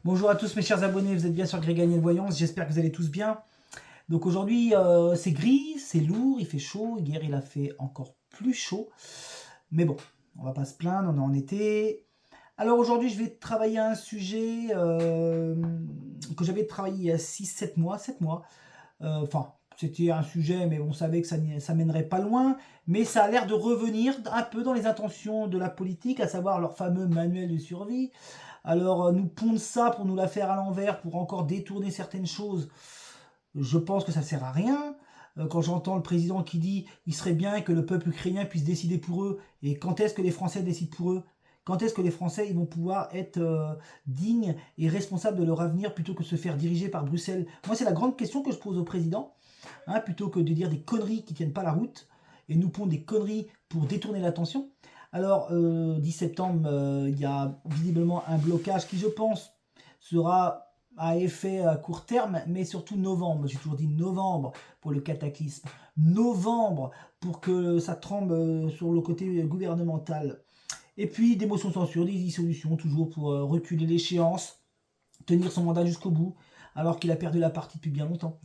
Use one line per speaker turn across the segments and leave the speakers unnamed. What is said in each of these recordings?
Bonjour à tous mes chers abonnés, vous êtes bien sur Greg Gagné Voyance, j'espère que vous allez tous bien. Donc aujourd'hui c'est gris, c'est lourd, il fait chaud, hier il a fait encore plus chaud. Mais bon, on va pas se plaindre, on est en été. Alors aujourd'hui je vais travailler un sujet que j'avais travaillé il y a 6-7 mois, 7 mois. Enfin, c'était un sujet, mais on savait que ça mènerait pas loin. Mais ça a l'air de revenir un peu dans les intentions de la politique, à savoir leur fameux manuel de survie. Alors, nous pondre ça pour nous la faire à l'envers, pour encore détourner certaines choses, je pense que ça sert à rien. Quand j'entends le président qui dit il serait bien que le peuple ukrainien puisse décider pour eux, et quand est-ce que les Français décident pour eux? Quand est-ce que les Français ils vont pouvoir être dignes et responsables de leur avenir plutôt que de se faire diriger par Bruxelles? Moi, c'est la grande question que je pose au président, hein, plutôt que de dire des conneries qui tiennent pas la route et nous pondre des conneries pour détourner l'attention. Alors, 10 septembre, il y a visiblement un blocage qui, je pense, sera à effet à court terme, mais surtout novembre. J'ai toujours dit novembre pour le cataclysme. Novembre pour que ça tremble sur le côté gouvernemental. Et puis des motions de censure, des dissolutions, toujours pour reculer l'échéance, tenir son mandat jusqu'au bout, alors qu'il a perdu la partie depuis bien longtemps.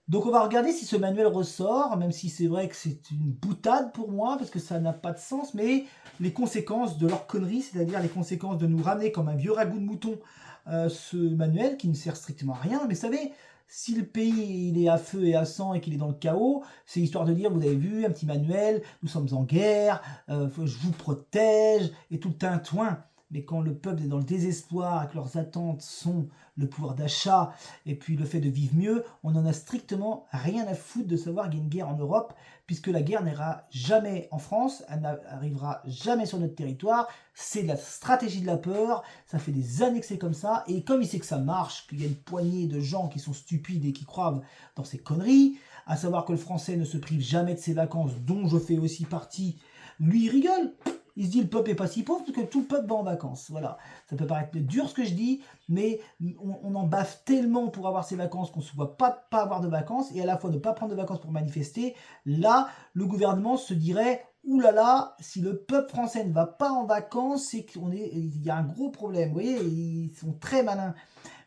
Donc on va regarder si ce manuel ressort, même si c'est vrai que c'est une boutade pour moi, parce que ça n'a pas de sens, mais les conséquences de leur connerie, c'est-à-dire les conséquences de nous ramener comme un vieux ragoût de mouton ce manuel qui ne sert strictement à rien. Mais vous savez, si le pays il est à feu et à sang et qu'il est dans le chaos, c'est histoire de dire, vous avez vu, un petit manuel, nous sommes en guerre, je vous protège, et tout le tintouin. Mais quand le peuple est dans le désespoir et que leurs attentes sont le pouvoir d'achat et puis le fait de vivre mieux, on n'en a strictement rien à foutre de savoir qu'il y a une guerre en Europe, puisque la guerre n'ira jamais en France, elle n'arrivera jamais sur notre territoire, c'est de la stratégie de la peur, ça fait des années que c'est comme ça, et comme il sait que ça marche, qu'il y a une poignée de gens qui sont stupides et qui croient dans ces conneries, à savoir que le Français ne se prive jamais de ses vacances, dont je fais aussi partie, lui il rigole. Il se dit le peuple est pas si pauvre parce que tout le peuple va en vacances. Voilà. Ça peut paraître dur ce que je dis, mais on en baffe tellement pour avoir ses vacances qu'on ne se voit pas avoir de vacances et à la fois ne pas prendre de vacances pour manifester. Là, le gouvernement se dirait ouh là là, si le peuple français ne va pas en vacances, c'est qu'il y a un gros problème. Vous voyez, ils sont très malins.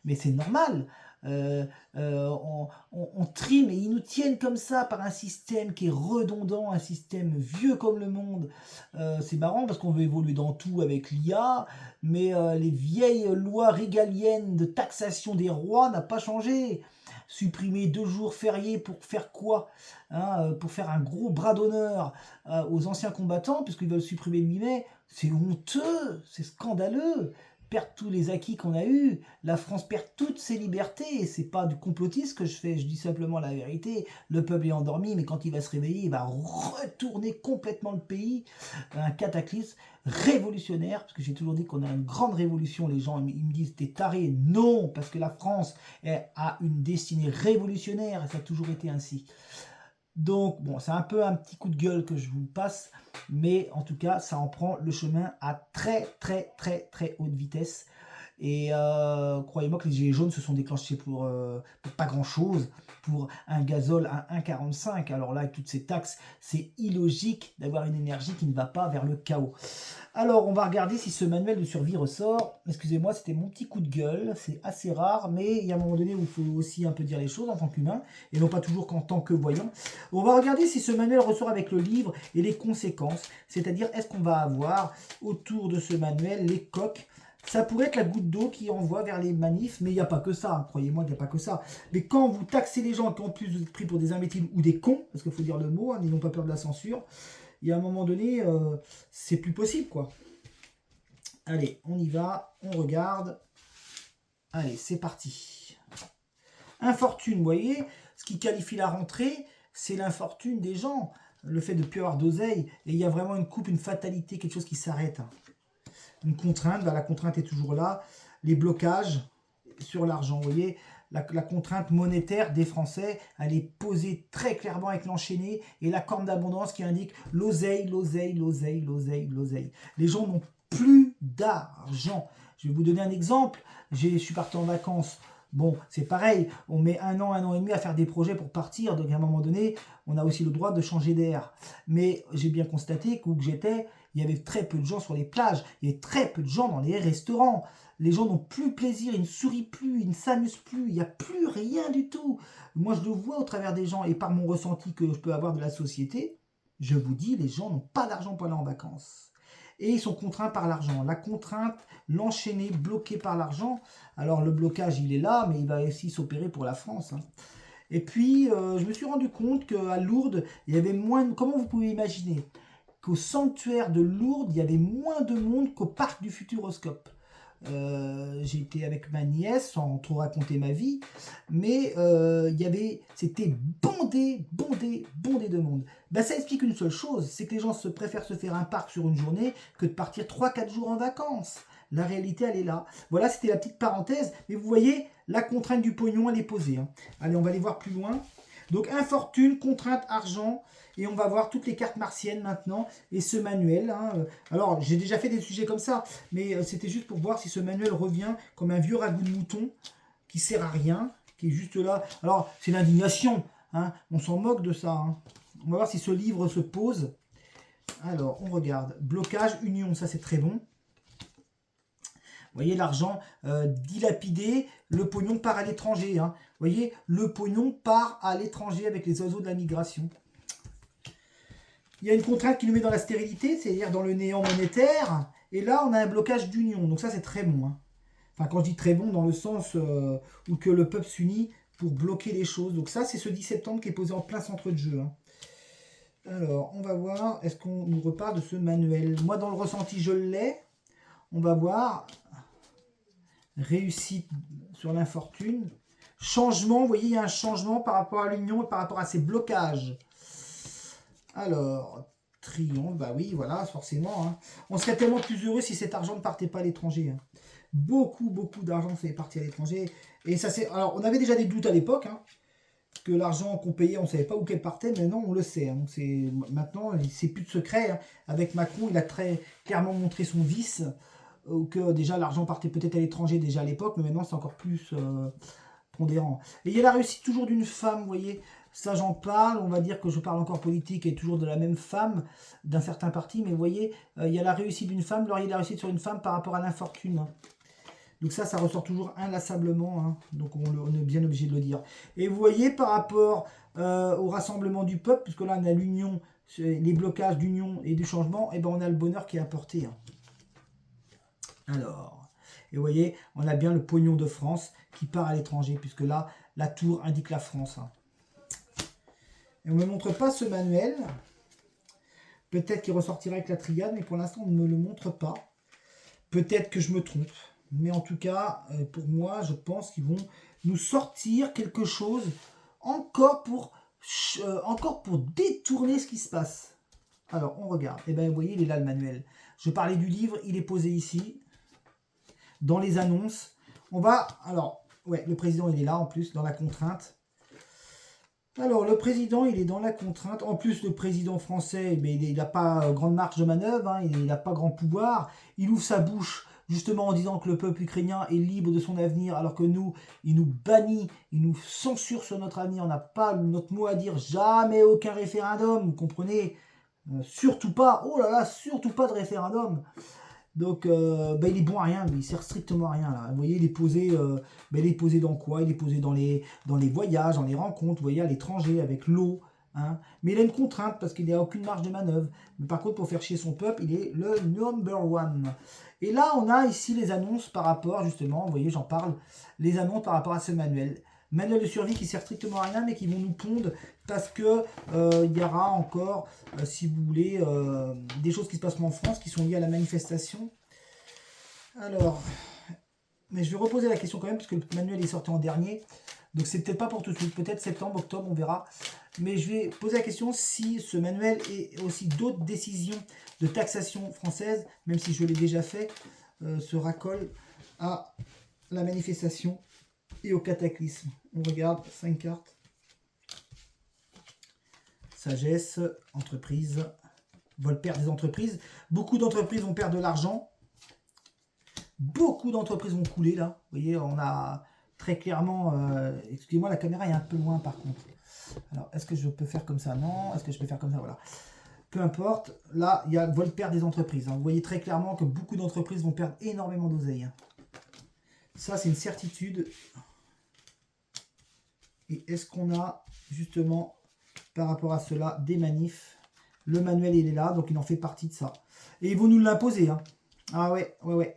Mais c'est normal. Euh, on trime et ils nous tiennent comme ça par un système qui est redondant, un système vieux comme le monde. C'est marrant parce qu'on veut évoluer dans tout avec l'IA, mais les vieilles lois régaliennes de taxation des rois n'ont pas changé. Supprimer 2 jours fériés pour faire quoi, hein, pour faire un gros bras d'honneur aux anciens combattants, puisqu'ils veulent supprimer le 8 mai, c'est honteux, c'est scandaleux. Perdre tous les acquis qu'on a eus, la France perd toutes ses libertés, c'est pas du complotisme que je fais, je dis simplement la vérité, le peuple est endormi, mais quand il va se réveiller, il va retourner complètement le pays, un cataclysme révolutionnaire, parce que j'ai toujours dit qu'on a une grande révolution, les gens ils me disent t'es taré, non, parce que la France a une destinée révolutionnaire, et ça a toujours été ainsi. Donc, bon, c'est un peu un petit coup de gueule que je vous passe, mais en tout cas, ça en prend le chemin à très, très, très, très haute vitesse. Et croyez-moi que les gilets jaunes se sont déclenchés pour pas grand-chose, pour un gazole à 1,45. Alors là, avec toutes ces taxes, c'est illogique d'avoir une énergie qui ne va pas vers le chaos. Alors, on va regarder si ce manuel de survie ressort. Excusez-moi, c'était mon petit coup de gueule. C'est assez rare, mais il y a un moment donné où il faut aussi un peu dire les choses en tant qu'humain, et non pas toujours qu'en tant que voyant. On va regarder si ce manuel ressort avec le livre et les conséquences. C'est-à-dire, est-ce qu'on va avoir autour de ce manuel les coques. Ça pourrait être la goutte d'eau qui envoie vers les manifs, mais il n'y a pas que ça, hein. Croyez-moi qu'il n'y a pas que ça. Mais quand vous taxez les gens, qu'en plus vous êtes pris pour des imbéciles ou des cons, parce qu'il faut dire le mot, hein, n'ayons pas peur de la censure, il y a un moment donné, c'est plus possible, quoi. Allez, on y va, on regarde. Allez, c'est parti. Infortune, vous voyez, ce qui qualifie la rentrée, c'est l'infortune des gens. Le fait de ne plus avoir d'oseille. Et il y a vraiment une coupe, une fatalité, quelque chose qui s'arrête. Une contrainte, la contrainte est toujours là. Les blocages sur l'argent, vous voyez, la contrainte monétaire des Français, elle est posée très clairement avec l'enchaîné et la corne d'abondance qui indique l'oseille, l'oseille, l'oseille, l'oseille, l'oseille. Les gens n'ont plus d'argent. Je vais vous donner un exemple. Je suis parti en vacances. Bon, c'est pareil, on met un an et demi à faire des projets pour partir, donc à un moment donné, on a aussi le droit de changer d'air. Mais j'ai bien constaté qu'où que j'étais, il y avait très peu de gens sur les plages, il y avait très peu de gens dans les restaurants. Les gens n'ont plus plaisir, ils ne sourient plus, ils ne s'amusent plus, il n'y a plus rien du tout. Moi, je le vois au travers des gens et par mon ressenti que je peux avoir de la société, je vous dis, les gens n'ont pas d'argent pour aller en vacances. Et ils sont contraints par l'argent. La contrainte, l'enchaîner, bloqué par l'argent. Alors le blocage, il est là, mais il va aussi s'opérer pour la France. Hein. Et puis, je me suis rendu compte qu'à Lourdes, il y avait moins... Comment vous pouvez imaginer qu'au sanctuaire de Lourdes, il y avait moins de monde qu'au parc du Futuroscope. J'ai été avec ma nièce, sans trop raconter ma vie, mais c'était bondé de monde. Ben, ça explique une seule chose, c'est que les gens préfèrent se faire un parc sur une journée que de partir 3-4 jours en vacances. La réalité, elle est là. Voilà, c'était la petite parenthèse, mais vous voyez, la contrainte du pognon, elle est posée. Hein. Allez, on va aller voir plus loin. Donc, infortune, contrainte, argent, et on va voir toutes les cartes martiennes maintenant, et ce manuel. Hein. Alors, j'ai déjà fait des sujets comme ça, mais c'était juste pour voir si ce manuel revient comme un vieux ragoût de mouton, qui sert à rien, qui est juste là. Alors, c'est l'indignation, hein. On s'en moque de ça. Hein. On va voir si ce livre se pose. Alors, on regarde. Blocage, union, ça c'est très bon. Vous voyez, l'argent dilapidé, le pognon part à l'étranger. Hein. Vous voyez, le pognon part à l'étranger avec les oiseaux de la migration. Il y a une contrainte qui nous met dans la stérilité, c'est-à-dire dans le néant monétaire. Et là, on a un blocage d'union. Donc ça, c'est très bon. Hein. Enfin, quand je dis très bon, dans le sens où que le peuple s'unit pour bloquer les choses. Donc ça, c'est ce 10 septembre qui est posé en plein centre de jeu. Hein. Alors, on va voir, est-ce qu'on nous reparle de ce manuel? Moi, dans le ressenti, je l'ai. On va voir. Réussite sur l'infortune. Changement, vous voyez, il y a un changement par rapport à l'union et par rapport à ces blocages. Alors, triomphe, bah oui, voilà, forcément. Hein. On serait tellement plus heureux si cet argent ne partait pas à l'étranger. Hein. Beaucoup d'argent c'est parti à l'étranger. Et ça c'est. Alors, on avait déjà des doutes à l'époque, hein, que l'argent qu'on payait, on ne savait pas où qu'elle partait, mais non, on le sait. Hein. Maintenant, c'est plus de secret. Hein. Avec Macron, il a très clairement montré son vice, que déjà l'argent partait peut-être à l'étranger déjà à l'époque, mais maintenant c'est encore plus pondérant. Et il y a la réussite toujours d'une femme, vous voyez. Ça, j'en parle, on va dire que je parle encore politique et toujours de la même femme, d'un certain parti, mais vous voyez, il y a la réussite d'une femme, alors il y a la réussite sur une femme par rapport à l'infortune. Hein. Donc ça ressort toujours inlassablement, hein. Donc on est bien obligé de le dire. Et vous voyez, par rapport au rassemblement du peuple, puisque là on a l'union, les blocages d'union et du changement, et ben on a le bonheur qui est apporté. Hein. Alors, et vous voyez, on a bien le pognon de France qui part à l'étranger, puisque là, la tour indique la France. Hein. Et on ne me montre pas ce manuel. Peut-être qu'il ressortira avec la triade, mais pour l'instant, on ne me le montre pas. Peut-être que je me trompe. Mais en tout cas, pour moi, je pense qu'ils vont nous sortir quelque chose encore pour détourner ce qui se passe. Alors, on regarde. Et bien, vous voyez, il est là le manuel. Je parlais du livre, il est posé ici. Dans les annonces. On va... Alors, ouais, le président, il est là en plus, dans la contrainte. Alors, le président, il est dans la contrainte. En plus, le président français, mais il n'a pas grande marge de manœuvre, hein, il n'a pas grand pouvoir. Il ouvre sa bouche, justement, en disant que le peuple ukrainien est libre de son avenir, alors que nous, il nous bannit, il nous censure sur notre avenir. On n'a pas notre mot à dire. Jamais aucun référendum, vous comprenez? Surtout pas, oh là là, surtout pas de référendum. Donc, il est bon à rien, il sert strictement à rien. Là. Vous voyez, il est posé dans quoi? Il est posé dans les voyages, dans les rencontres, vous voyez, à l'étranger, avec l'eau. Hein. Mais il a une contrainte parce qu'il n'y a aucune marge de manœuvre. Mais par contre, pour faire chier son peuple, il est le number one. Et là, on a ici les annonces par rapport, justement, vous voyez, j'en parle, les annonces par rapport à ce manuel. Manuel de survie qui sert strictement à rien, mais qui vont nous pondre parce que il y aura encore, si vous voulez, des choses qui se passeront en France qui sont liées à la manifestation. Alors, mais je vais reposer la question quand même, parce que le manuel est sorti en dernier. Donc c'est peut-être pas pour tout de suite, peut-être septembre, octobre, on verra. Mais je vais poser la question si ce manuel et aussi d'autres décisions de taxation française, même si je l'ai déjà fait, se racolent à la manifestation et au cataclysme. On regarde 5 cartes. Sagesse, entreprise, vol-perte des entreprises. Beaucoup d'entreprises vont perdre de l'argent. Beaucoup d'entreprises vont couler là. Vous voyez, on a très clairement... excusez-moi, la caméra est un peu loin par contre. Alors, est-ce que je peux faire comme ça? Non. Est-ce que je peux faire comme ça? Voilà. peu importe. Là, il y a vol perdre des entreprises. Hein. Vous voyez très clairement que beaucoup d'entreprises vont perdre énormément d'oseille. Hein. Ça, c'est une certitude. Et est-ce qu'on a, justement, par rapport à cela, des manifs? Le manuel, il est là, donc il en fait partie de ça. Et ils vont nous l'imposer. Hein. Ah ouais.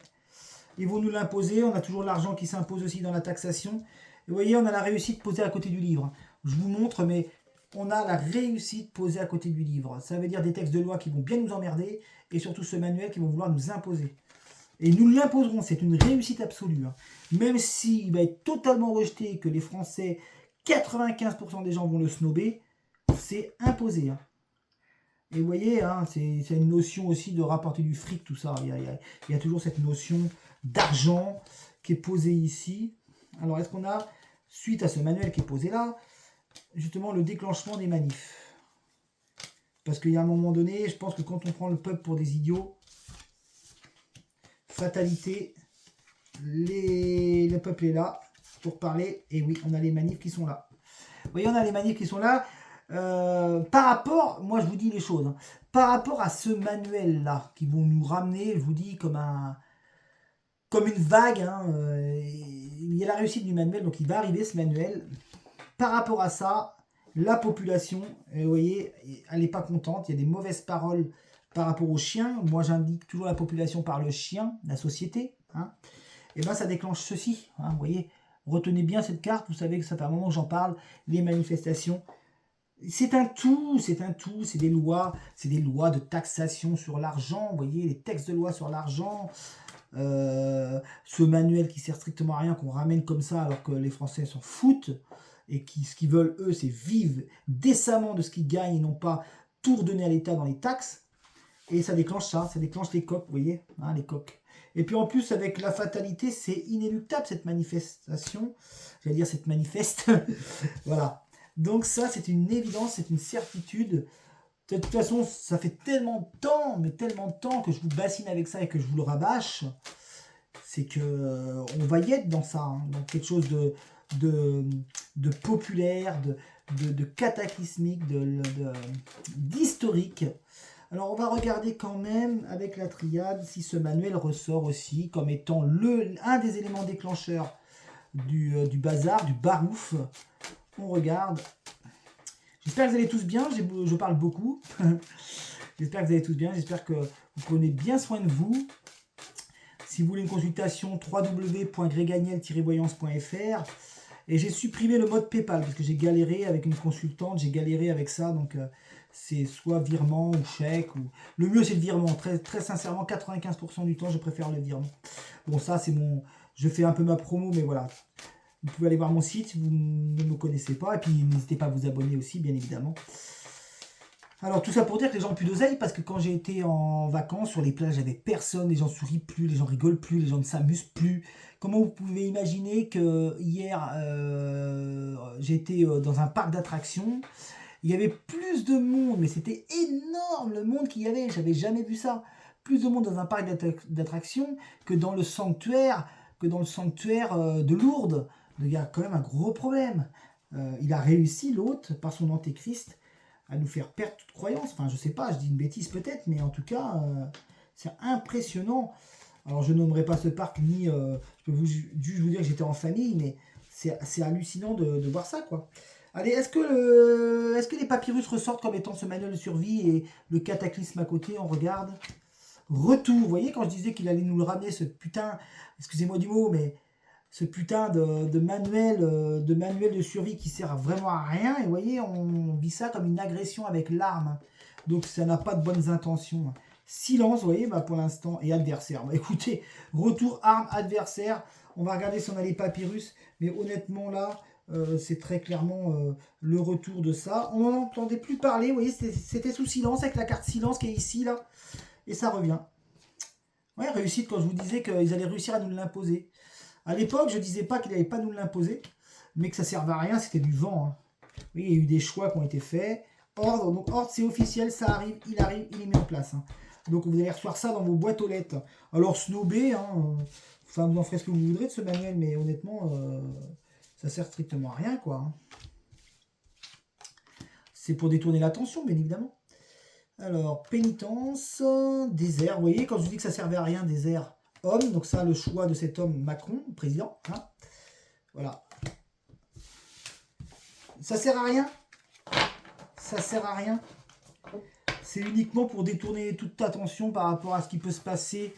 Ils vont nous l'imposer. On a toujours l'argent qui s'impose aussi dans la taxation. Et vous voyez, on a la réussite posée à côté du livre. Je vous montre, mais on a la réussite posée à côté du livre. Ça veut dire des textes de loi qui vont bien nous emmerder, et surtout ce manuel qui vont vouloir nous imposer. Et nous l'imposerons, c'est une réussite absolue. Hein. Même s'il va être totalement rejeté, que les Français, 95% des gens vont le snober, c'est imposé. Hein. Et vous voyez, hein, c'est une notion aussi de rapporter du fric, tout ça. Il y a toujours cette notion d'argent qui est posée ici. Alors, est-ce qu'on a, suite à ce manuel qui est posé là, justement le déclenchement des manifs? Parce qu'il y a un moment donné, je pense que quand on prend le peuple pour des idiots, fatalité, le peuple est là pour parler. Et oui, on a les manifs qui sont là. Vous voyez, on a les manifs qui sont là. Par rapport, moi je vous dis les choses, hein, par rapport à ce manuel là, qui vont nous ramener, je vous dis, comme une vague, hein, il y a la réussite du manuel, donc il va arriver ce manuel. Par rapport à ça, la population, vous voyez, elle n'est pas contente, il y a des mauvaises paroles par rapport aux chiens. Moi j'indique toujours la population par le chien, la société, hein. Et bien ça déclenche ceci, hein, vous voyez, retenez bien cette carte, vous savez que ça fait un moment que j'en parle, les manifestations. C'est un tout, c'est des lois de taxation sur l'argent, vous voyez, les textes de loi sur l'argent, ce manuel qui sert strictement à rien, qu'on ramène comme ça alors que les Français s'en foutent, et ce qu'ils veulent eux, c'est vivre décemment de ce qu'ils gagnent et non pas tout redonner à l'État dans les taxes, et ça déclenche les coques, vous voyez, hein, les coques. Et puis en plus, avec la fatalité, c'est inéluctable cette manifestation, j'allais dire cette manifeste, voilà. Donc ça, c'est une évidence, c'est une certitude. De toute façon, ça fait tellement de temps, mais tellement de temps que je vous bassine avec ça et que je vous le rabâche, c'est que on va y être dans ça, hein, dans quelque chose de populaire, de cataclysmique, d'historique. Alors on va regarder quand même avec la triade si ce manuel ressort aussi comme étant un des éléments déclencheurs du bazar, du barouf. On regarde. J'espère que vous allez tous bien, je parle beaucoup. J'espère que vous allez tous bien, j'espère que vous prenez bien soin de vous. Si vous voulez une consultation, www.gréganiel-voyance.fr. Et j'ai supprimé le mode PayPal parce que j'ai galéré avec une consultante, j'ai galéré avec ça. Donc c'est soit virement ou chèque. Le mieux c'est le virement, très, très sincèrement, 95% du temps je préfère le virement. Bon ça c'est je fais un peu ma promo, mais voilà. Vous pouvez aller voir mon site si vous ne me connaissez pas. Et puis n'hésitez pas à vous abonner aussi, bien évidemment. Alors tout ça pour dire que les gens n'ont plus d'oseille, parce que quand j'ai été en vacances sur les plages, il n'y avait personne, les gens sourient plus, les gens rigolent plus, les gens ne s'amusent plus. Comment vous pouvez imaginer que hier, j'étais dans un parc d'attractions, il y avait plus de monde, mais c'était énorme le monde qu'il y avait, j'avais jamais vu ça. Plus de monde dans un parc d'attractions que dans le sanctuaire, de Lourdes. Il y a quand même un gros problème. Il a réussi, l'autre, par son antéchrist, à nous faire perdre toute croyance. Enfin, je sais pas, je dis une bêtise peut-être, mais en tout cas, c'est impressionnant. Alors, je nommerai pas ce parc, ni je peux juste vous dire que j'étais en famille, mais c'est hallucinant de voir ça, quoi. Allez, est-ce que les papyrus ressortent comme étant ce manuel de survie et le cataclysme à côté? On regarde. Retour, vous voyez, quand je disais qu'il allait nous le ramener, ce putain, excusez-moi du mot, mais ce putain de manuel de survie qui sert vraiment à rien. Et vous voyez, on vit ça comme une agression avec l'arme. Donc ça n'a pas de bonnes intentions. Silence, vous voyez, bah pour l'instant, et adversaire. Bah écoutez, retour, arme, adversaire. On va regarder si on a les papyrus. Mais honnêtement, là, c'est très clairement le retour de ça. On n'en entendait plus parler, vous voyez, c'était sous silence avec la carte silence qui est ici, là. Et ça revient. Ouais, réussite quand je vous disais qu'ils allaient réussir à nous l'imposer. À l'époque, je ne disais pas qu'il n'allait pas nous l'imposer, mais que ça ne servait à rien, c'était du vent. Hein. Oui, il y a eu des choix qui ont été faits. Ordre, donc ordre, c'est officiel, ça arrive, il est mis en place. Hein. Donc vous allez recevoir ça dans vos boîtes aux lettres. Alors snobé, hein, enfin vous en ferez ce que vous voudrez de ce manuel, mais honnêtement, ça sert strictement à rien, quoi. Hein. C'est pour détourner l'attention, bien évidemment. Alors, pénitence, désert. Vous voyez, quand je dis que ça servait à rien, désert, homme. Donc ça, le choix de cet homme, Macron, président. Hein, voilà. Ça sert à rien. Ça sert à rien. C'est uniquement pour détourner toute attention par rapport à ce qui peut se passer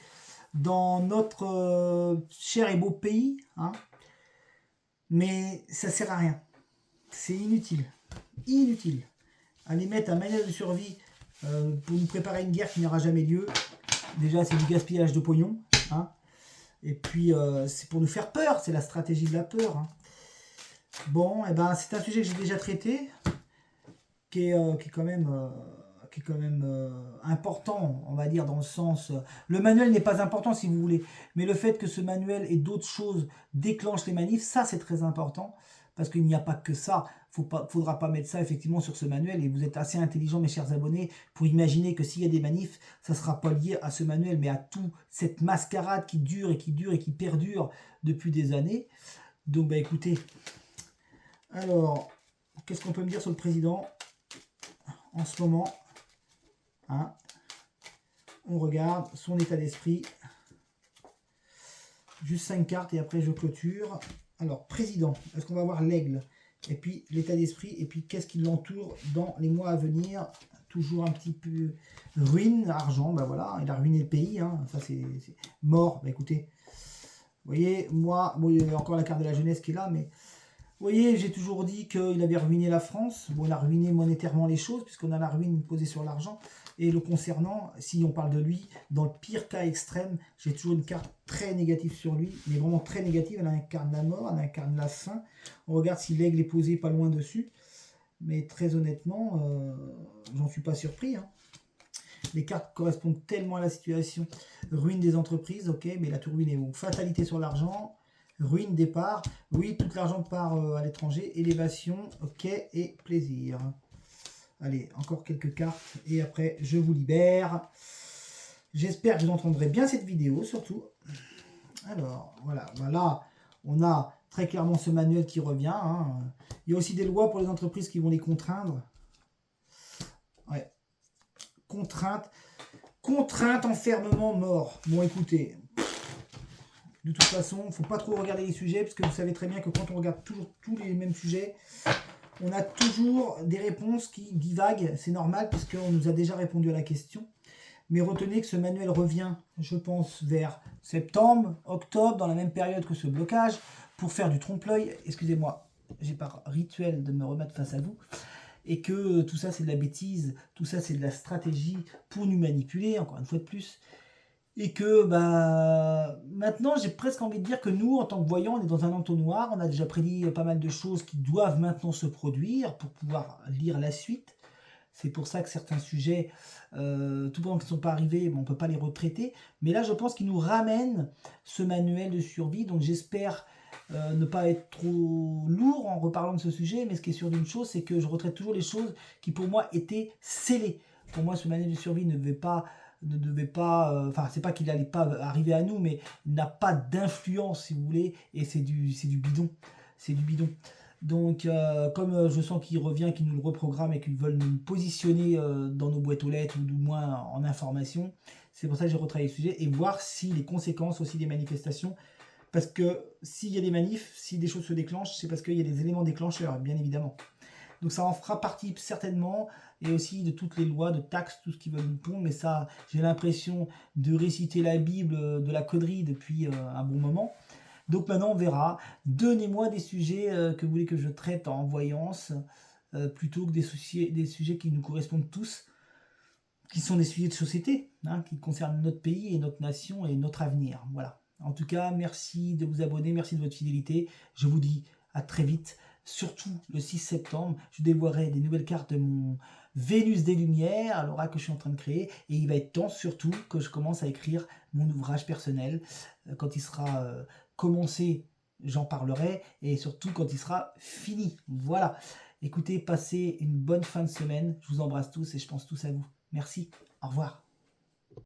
dans notre cher et beau pays. Hein. Mais ça sert à rien. C'est inutile. Inutile. Aller mettre un manuel de survie pour nous préparer une guerre qui n'aura jamais lieu. Déjà, c'est du gaspillage de pognon. Hein. Et puis, c'est pour nous faire peur. C'est la stratégie de la peur. Hein. Bon, et ben, c'est un sujet que j'ai déjà traité, qui est quand même important, on va dire, dans le sens... le manuel n'est pas important, si vous voulez, mais le fait que ce manuel et d'autres choses déclenchent les manifs, ça, c'est très important, parce qu'il n'y a pas que ça. Il ne faudra pas mettre ça, effectivement, sur ce manuel, et vous êtes assez intelligents, mes chers abonnés, pour imaginer que s'il y a des manifs, ça ne sera pas lié à ce manuel, mais à toute cette mascarade qui dure et qui dure et qui perdure depuis des années. Donc, bah, écoutez... Alors, qu'est-ce qu'on peut me dire sur le président en ce moment? Hein, on regarde son état d'esprit. Juste 5 cartes et après je clôture. Alors, président, est-ce qu'on va voir l'aigle? Et puis l'état d'esprit, et puis qu'est-ce qui l'entoure dans les mois à venir? Toujours un petit peu ruine, argent, ben voilà, il a ruiné le pays, hein. Ça c'est mort. Ben écoutez, vous voyez, moi, bon, il y a encore la carte de la jeunesse qui est là, mais... Vous voyez, j'ai toujours dit qu'il avait ruiné la France. Bon, il a ruiné monétairement les choses, puisqu'on a la ruine posée sur l'argent. Et le concernant, si on parle de lui, dans le pire cas extrême, j'ai toujours une carte très négative sur lui, mais vraiment très négative. Elle incarne la mort, elle incarne la fin. On regarde si l'aigle est posé pas loin dessus. Mais très honnêtement, j'en suis pas surpris. Hein. Les cartes correspondent tellement à la situation. Ruine des entreprises, ok, mais il a tout ruiné. Donc, fatalité sur l'argent. Ruine, départ, oui, tout l'argent part à l'étranger, élévation, ok, et plaisir. Allez, encore quelques cartes, et après, je vous libère. J'espère que vous entendrez bien cette vidéo, surtout. Alors, voilà, on a très clairement ce manuel qui revient. Hein. Il y a aussi des lois pour les entreprises qui vont les contraindre. Ouais, contrainte, enfermement, mort. Bon, écoutez... De toute façon, il ne faut pas trop regarder les sujets, parce que vous savez très bien que quand on regarde toujours tous les mêmes sujets, on a toujours des réponses qui divaguent. C'est normal, puisqu'on nous a déjà répondu à la question. Mais retenez que ce manuel revient, je pense, vers septembre, octobre, dans la même période que ce blocage, pour faire du trompe-l'œil. Excusez-moi, j'ai par rituel de me remettre face à vous. Et que tout ça, c'est de la bêtise, tout ça, c'est de la stratégie pour nous manipuler, encore une fois de plus. Et que bah, maintenant, j'ai presque envie de dire que nous, en tant que voyants, on est dans un entonnoir. On a déjà prédit pas mal de choses qui doivent maintenant se produire pour pouvoir lire la suite. C'est pour ça que certains sujets, tout pendant qu'ils ne sont pas arrivés, on ne peut pas les retraiter. Mais là, je pense qu'ils nous ramènent ce manuel de survie. Donc j'espère ne pas être trop lourd en reparlant de ce sujet. Mais ce qui est sûr d'une chose, c'est que je retraite toujours les choses qui pour moi étaient scellées. Pour moi, ce manuel de survie ne devait pas... enfin c'est pas qu'il n'allait pas arriver à nous, mais il n'a pas d'influence si vous voulez, et c'est du bidon, c'est du bidon. Donc comme je sens qu'il revient, qu'il nous le reprogramme et qu'ils veulent nous positionner dans nos boîtes aux lettres, ou du moins en information, c'est pour ça que j'ai retravaillé le sujet, et voir si les conséquences aussi des manifestations, parce que s'il y a des manifs, si des choses se déclenchent, c'est parce qu'il y a des éléments déclencheurs, bien évidemment. Donc ça en fera partie certainement, et aussi de toutes les lois, de taxes, tout ce qui va nous pondre. Mais ça, j'ai l'impression de réciter la Bible de la connerie depuis un bon moment. Donc maintenant, on verra. Donnez-moi des sujets que vous voulez que je traite en voyance, plutôt que des sujets qui nous correspondent tous, qui sont des sujets de société, hein, qui concernent notre pays et notre nation et notre avenir. Voilà. En tout cas, merci de vous abonner, merci de votre fidélité. Je vous dis à très vite. Surtout le 6 septembre, je dévoilerai des nouvelles cartes de mon Vénus des Lumières, l'oracle que je suis en train de créer. Et il va être temps surtout que je commence à écrire mon ouvrage personnel. Quand il sera commencé, j'en parlerai. Et surtout quand il sera fini. Voilà. Écoutez, passez une bonne fin de semaine. Je vous embrasse tous et je pense tous à vous. Merci. Au revoir.